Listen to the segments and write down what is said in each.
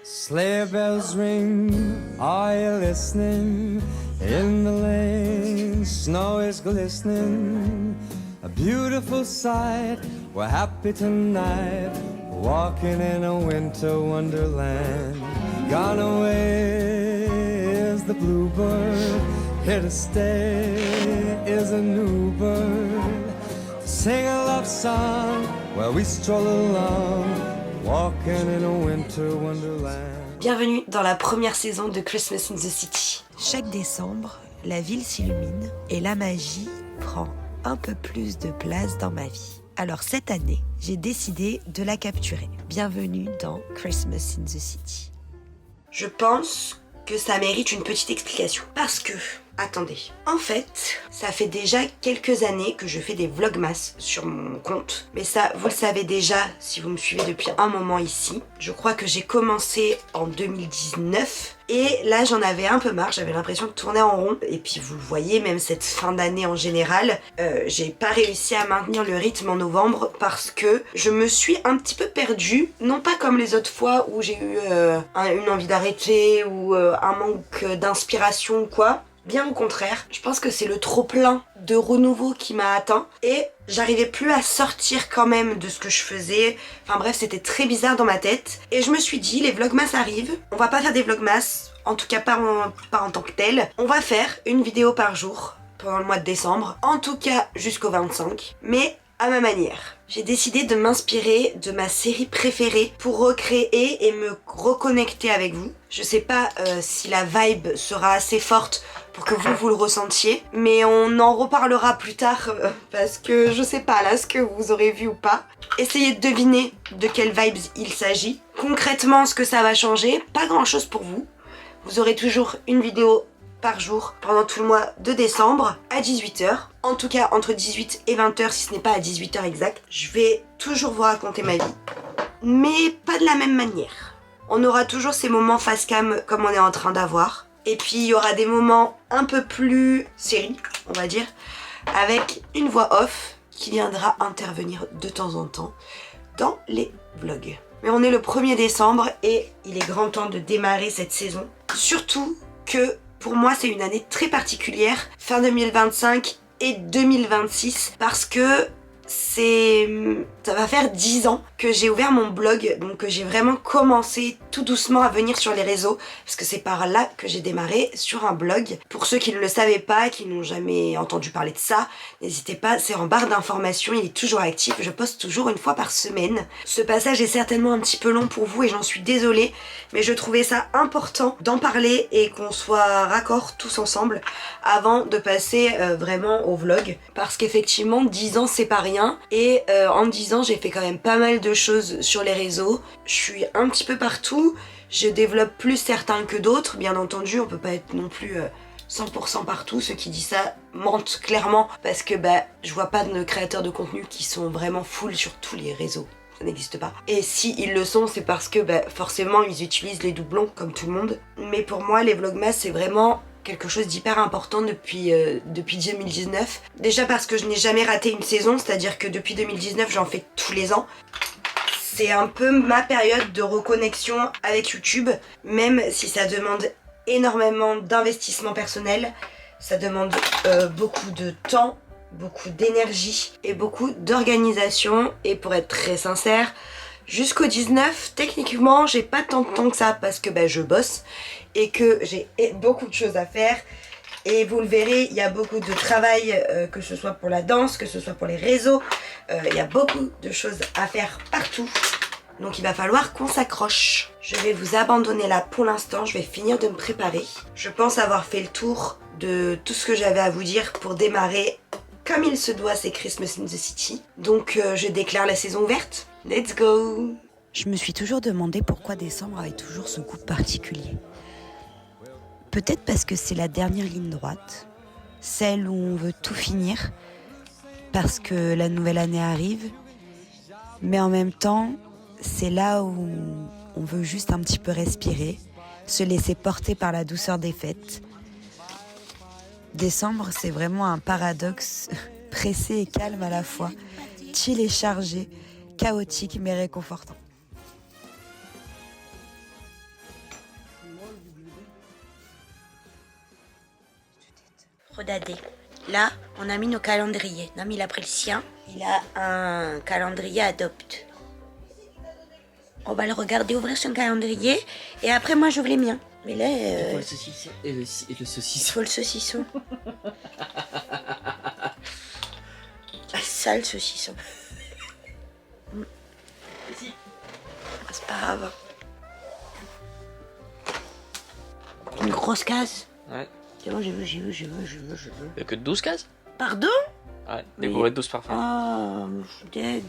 Sleigh bells ring, are you listening? In the lane, snow is glistening. A beautiful sight, we're happy tonight. Walking in a winter wonderland. Gone away is the bluebird. Here to stay is a new bird. To sing a love song while we stroll along. Walking in a winter wonderland. Bienvenue dans la première saison de Christmas in the City. Chaque décembre, la ville s'illumine et la magie prend un peu plus de place dans ma vie. Alors cette année, j'ai décidé de la capturer. Bienvenue dans Christmas in the City. Je pense que ça mérite une petite explication. Parce que, attendez, en fait, ça fait déjà quelques années que je fais des vlogmas sur mon compte. Mais ça, vous le savez déjà si vous me suivez depuis un moment ici. Je crois que j'ai commencé en 2019. Et là, j'en avais un peu marre, j'avais l'impression de tourner en rond. Et puis vous le voyez, même cette fin d'année en général, j'ai pas réussi à maintenir le rythme en novembre parce que je me suis un petit peu perdue. Non pas comme les autres fois où j'ai eu une envie d'arrêter ou un manque d'inspiration ou quoi. Bien au contraire, je pense que c'est le trop-plein de renouveau qui m'a atteint et j'arrivais plus à sortir quand même de ce que je faisais. Enfin bref, c'était très bizarre dans ma tête. Et je me suis dit, les vlogmas arrivent, on va pas faire des vlogmas, en tout cas pas en tant que tel. On va faire une vidéo par jour pendant le mois de décembre, en tout cas jusqu'au 25, mais à ma manière. J'ai décidé de m'inspirer de ma série préférée pour recréer et me reconnecter avec vous. Je sais pas si la vibe sera assez forte pour que vous le ressentiez, mais on en reparlera plus tard parce que je sais pas là ce que vous aurez vu ou pas. Essayez de deviner de quelle vibes il s'agit. Concrètement, ce que ça va changer, pas grand chose pour vous. Vous aurez toujours une vidéo par jour pendant tout le mois de décembre à 18h. En tout cas entre 18 et 20h si ce n'est pas à 18h exact. Je vais toujours vous raconter ma vie, mais pas de la même manière. On aura toujours ces moments face cam comme on est en train d'avoir. Et puis il y aura des moments un peu plus série, on va dire, avec une voix off qui viendra intervenir de temps en temps dans les vlogs. Mais on est le 1er décembre et il est grand temps de démarrer cette saison. Surtout que pour moi, c'est une année très particulière, fin 2025 et 2026, parce que ça va faire 10 ans que j'ai ouvert mon blog, donc que j'ai vraiment commencé tout doucement à venir sur les réseaux, parce que c'est par là que j'ai démarré sur un blog. Pour ceux qui ne le savaient pas, qui n'ont jamais entendu parler de ça, n'hésitez pas, c'est en barre d'informations, il est toujours actif, je poste toujours une fois par semaine. Ce passage est certainement un petit peu long pour vous et j'en suis désolée, mais je trouvais ça important d'en parler et qu'on soit raccord tous ensemble avant de passer vraiment au vlog, parce qu'effectivement 10 ans c'est pas rien. Et en 10 ans j'ai fait quand même pas mal de choses sur les réseaux. Je suis un petit peu partout, je développe plus certains que d'autres, bien entendu on peut pas être non plus 100% partout. Ceux qui disent ça mentent clairement parce que je vois pas de créateurs de contenu qui sont vraiment full sur tous les réseaux. Ça n'existe pas. Et si ils le sont, c'est parce que forcément ils utilisent les doublons comme tout le monde. Mais pour moi les vlogmas c'est vraiment quelque chose d'hyper important depuis 2019. Déjà parce que je n'ai jamais raté une saison, c'est-à-dire que depuis 2019 j'en fais tous les ans. C'est un peu ma période de reconnexion avec YouTube, même si ça demande énormément d'investissement personnel, ça demande beaucoup de temps, beaucoup d'énergie et beaucoup d'organisation. Et pour être très sincère, jusqu'au 19, techniquement, j'ai pas tant de temps que ça parce que je bosse et que j'ai beaucoup de choses à faire. Et vous le verrez, il y a beaucoup de travail, que ce soit pour la danse, que ce soit pour les réseaux. Il y a beaucoup de choses à faire partout. Donc il va falloir qu'on s'accroche. Je vais vous abandonner là pour l'instant, je vais finir de me préparer. Je pense avoir fait le tour de tout ce que j'avais à vous dire pour démarrer comme il se doit ces Christmas in the City. Donc je déclare la saison ouverte. Let's go! Je me suis toujours demandé pourquoi décembre avait toujours ce goût particulier. Peut-être parce que c'est la dernière ligne droite, celle où on veut tout finir, parce que la nouvelle année arrive, mais en même temps, c'est là où on veut juste un petit peu respirer, se laisser porter par la douceur des fêtes. Décembre, c'est vraiment un paradoxe pressé et calme à la fois, chill et chargé, chaotique mais réconfortant. Rodadé. Là, on a mis nos calendriers. Nam, il a pris le sien. Il a un calendrier adopte. On va le regarder ouvrir son calendrier et après moi j'ouvre les miens. Mais là, le saucisson et le saucisson. faut le saucisson. Sale saucisson. Ah, c'est pas grave. Une grosse case. Ouais. C'est bon, je veux. Il y a que 12 cases? Pardon? Ouais, décoré de 12 parfums. Ah, je suis deg.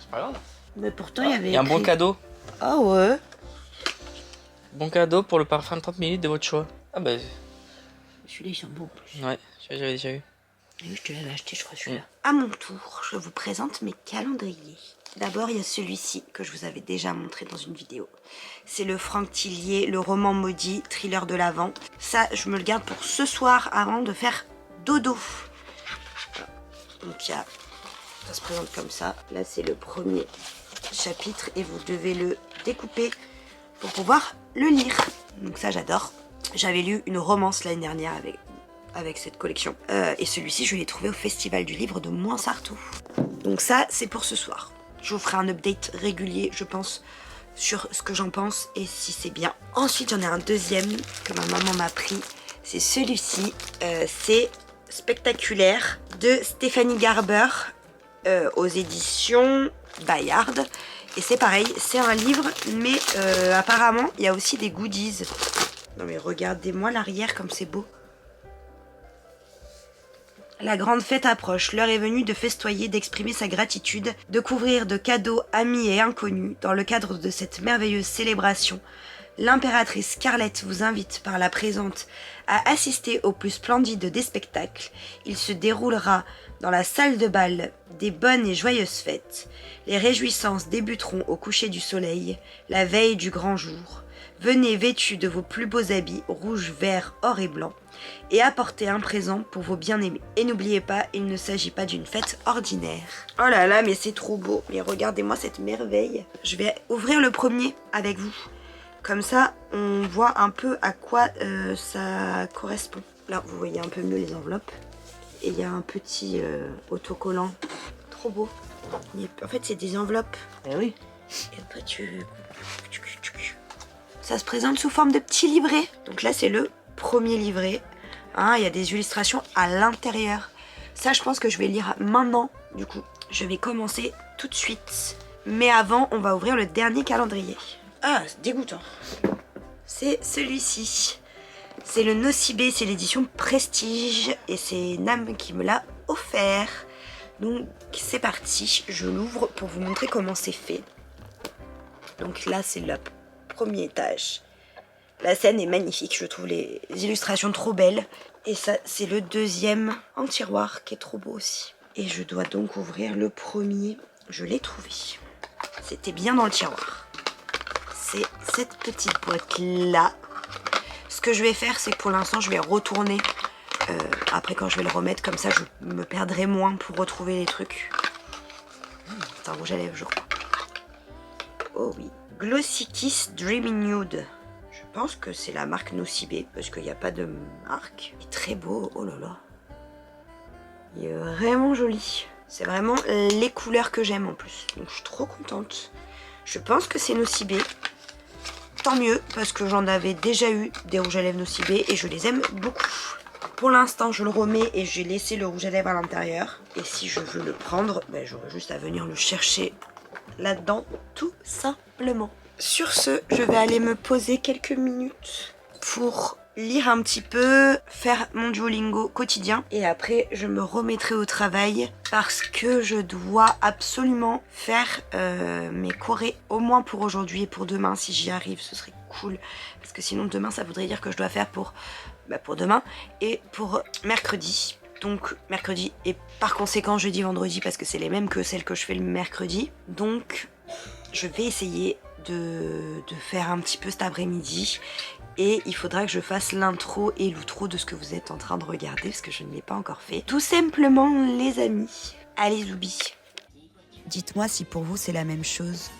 C'est pas grave. Mais pourtant, il y avait. Il y a un bon écrit- cadeau. Ah ouais. Bon cadeau pour le parfum de 30 ml de votre choix. Ah bah, Celui-là, il sent bon en plus. ouais, j'avais déjà eu. Oui, je te l'avais acheté, je crois, celui-là. À mon tour, je vous présente mes calendriers. D'abord, il y a celui-ci que je vous avais déjà montré dans une vidéo. C'est le Franck Tillier, le roman maudit, thriller de l'Avent. Ça, je me le garde pour ce soir avant de faire dodo. Voilà. Donc, ça se présente comme ça. Là, c'est le premier chapitre et vous devez le découper pour pouvoir le lire. Donc ça, j'adore. J'avais lu une romance l'année dernière avec cette collection. Et celui-ci, je l'ai trouvé au Festival du Livre de Moinsartou. Donc ça, c'est pour ce soir. Je vous ferai un update régulier, je pense, sur ce que j'en pense et si c'est bien. Ensuite, j'en ai un deuxième que ma maman m'a pris. C'est celui-ci. C'est Spectaculaire de Stéphanie Garber aux éditions Bayard. Et c'est pareil, c'est un livre, mais apparemment, il y a aussi des goodies. Non mais regardez-moi l'arrière comme c'est beau. La grande fête approche, l'heure est venue de festoyer, d'exprimer sa gratitude, de couvrir de cadeaux amis et inconnus. Dans le cadre de cette merveilleuse célébration, l'impératrice Scarlett vous invite par la présente à assister au plus splendide des spectacles. Il se déroulera dans la salle de bal des bonnes et joyeuses fêtes. Les réjouissances débuteront au coucher du soleil, la veille du grand jour. Venez vêtus de vos plus beaux habits, rouge, vert, or et blanc, et apportez un présent pour vos bien-aimés. Et n'oubliez pas, il ne s'agit pas d'une fête ordinaire. Oh là là, mais c'est trop beau. Mais regardez-moi cette merveille. Je vais ouvrir le premier avec vous. Comme ça, on voit un peu à quoi ça correspond. Là, vous voyez un peu mieux les enveloppes. Et il y a un petit autocollant. Trop beau. En fait, c'est des enveloppes. Eh oui. Et après, ça se présente sous forme de petits livrets. Donc là, c'est le premier livret. Hein, il y a des illustrations à l'intérieur. Ça, je pense que je vais lire maintenant. Du coup, je vais commencer tout de suite. Mais avant, on va ouvrir le dernier calendrier. Ah, c'est dégoûtant. C'est celui-ci. C'est le Nocibé, c'est l'édition Prestige. Et c'est Nam qui me l'a offert. Donc, c'est parti. Je l'ouvre pour vous montrer comment c'est fait. Donc là, c'est le premier étage. La scène est magnifique, je trouve les illustrations trop belles. Et ça, c'est le deuxième en tiroir qui est trop beau aussi. Et je dois donc ouvrir le premier. Je l'ai trouvé. C'était bien dans le tiroir. C'est cette petite boîte-là. Ce que je vais faire, c'est que pour l'instant, je vais retourner. Après, quand je vais le remettre, comme ça, je me perdrai moins pour retrouver les trucs. C'est un rouge à lèvres, je crois. Oh oui. Glossy Kiss Dreamy Nude. Je pense que c'est la marque Nocibé, parce qu'il n'y a pas de marque. Il est très beau, oh là là. Il est vraiment joli. C'est vraiment les couleurs que j'aime en plus. Donc je suis trop contente. Je pense que c'est Nocibé. Tant mieux, parce que j'en avais déjà eu des rouges à lèvres Nocibé et je les aime beaucoup. Pour l'instant, je le remets et j'ai laissé le rouge à lèvres à l'intérieur. Et si je veux le prendre, ben, j'aurai juste à venir le chercher là-dedans, tout simplement. Sur ce, je vais aller me poser quelques minutes pour lire un petit peu, faire mon Duolingo quotidien. Et après, je me remettrai au travail parce que je dois absolument faire mes chorés, au moins pour aujourd'hui et pour demain. Si j'y arrive, ce serait cool. Parce que sinon, demain, ça voudrait dire que je dois faire pour demain et pour mercredi. Donc mercredi et par conséquent jeudi, vendredi, parce que c'est les mêmes que celles que je fais le mercredi. Donc je vais essayer de faire un petit peu cet après-midi. Et il faudra que je fasse l'intro et l'outro de ce que vous êtes en train de regarder, parce que je ne l'ai pas encore fait. Tout simplement, les amis. Allez, Zoubi. Dites-moi si pour vous c'est la même chose.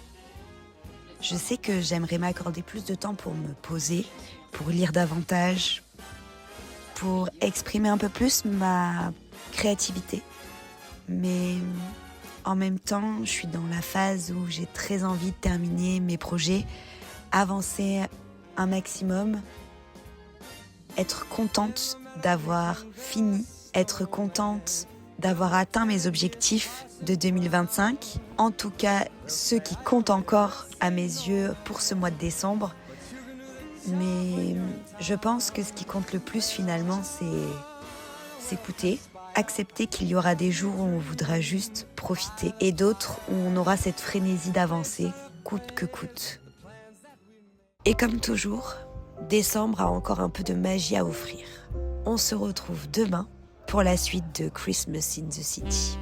Je sais que j'aimerais m'accorder plus de temps pour me poser, pour lire davantage, pour exprimer un peu plus ma créativité. Mais en même temps, je suis dans la phase où j'ai très envie de terminer mes projets, avancer un maximum, être contente d'avoir fini, être contente d'avoir atteint mes objectifs de 2025. En tout cas, ceux qui comptent encore à mes yeux pour ce mois de décembre. Mais je pense que ce qui compte le plus finalement, c'est s'écouter, accepter qu'il y aura des jours où on voudra juste profiter et d'autres où on aura cette frénésie d'avancer, coûte que coûte. Et comme toujours, décembre a encore un peu de magie à offrir. On se retrouve demain pour la suite de Christmas in the City.